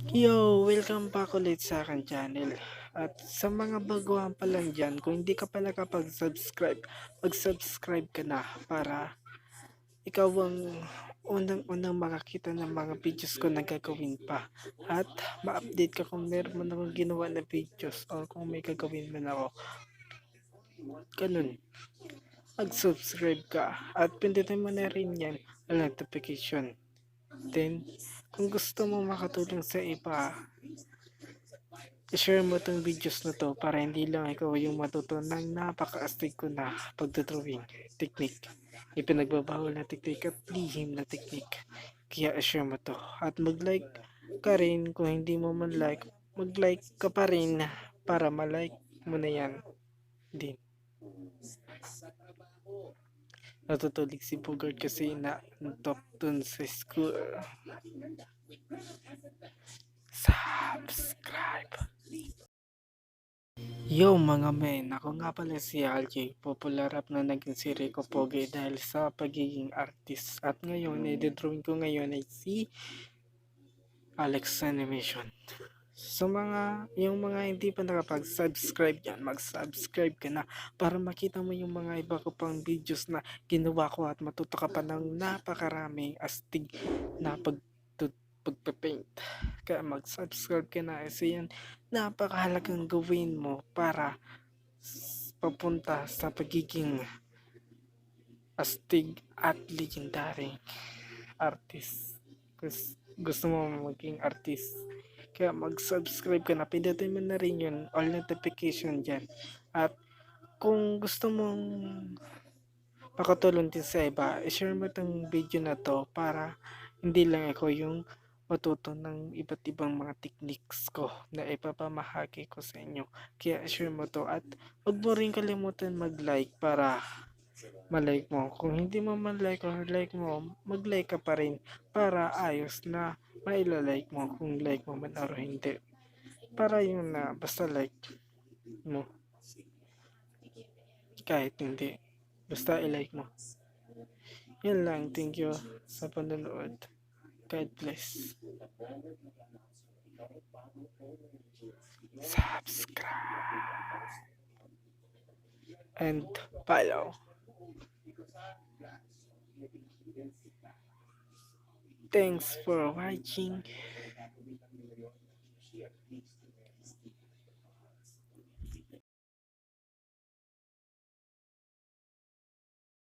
Yo! Welcome back ulit sa aking channel. At sa mga baguhan pa lang dyan, kung hindi ka pa nakapag-subscribe, mag-subscribe ka na para ikaw ang unang-unang makakita ng mga videos ko na gagawin pa. At ma-update ka kung meron man akong ginawa na videos or kung may gagawin man ako. Ganun, mag-subscribe ka at pindutin mo na rin yan ang notification. Then, kung gusto mo makatulong sa iba, i-share mo tong videos na to para hindi lang ikaw yung matuto ng napaka-astig ko na pagdodrawing technique. Ipinagbabawal na technique at lihim na technique. Kaya i-share mo to. At mag-like ka rin kung hindi mo man like. Mag-like ka pa rin para ma-like mo na yan din. Natutulig si Bogart kasi na top dun sa school. Subscribe! Yo mga men, ako nga pala si Alj, popular rap na naging si Rico Poge dahil sa pagiging artist. At ngayon, i-drawing ko ngayon ay si Alex Animation. So yung mga hindi pa nakapag-subscribe yan, mag-subscribe ka na para makita mo yung mga iba ko pang videos na ginawa ko at matuto ka pa ng napakaraming astig na pagpapaint. Kaya mag-subscribe ka na kasi yan napakahalagang gawin mo para papunta sa pagiging astig at legendary artist. Gusto mo maging artist, kaya mag-subscribe ka na, pindutin mo na rin yun, all notification dyan. At kung gusto mong makatulong din sa iba, i-share mo itong video na to para hindi lang ako yung matuto ng iba't ibang mga techniques ko na ipapamahagi ko sa inyo. Kaya i-share mo to at huwag mo rin kalimutan mag-like para malike mo. Kung hindi mo man like or like mo, mag-like ka pa rin para ayos na mailalike mo kung like mo man or hindi. Para yun na basta like mo kahit hindi. Basta i-like mo. Yan lang. Thank you sa panonood. God bless. Subscribe and follow. Thanks for watching.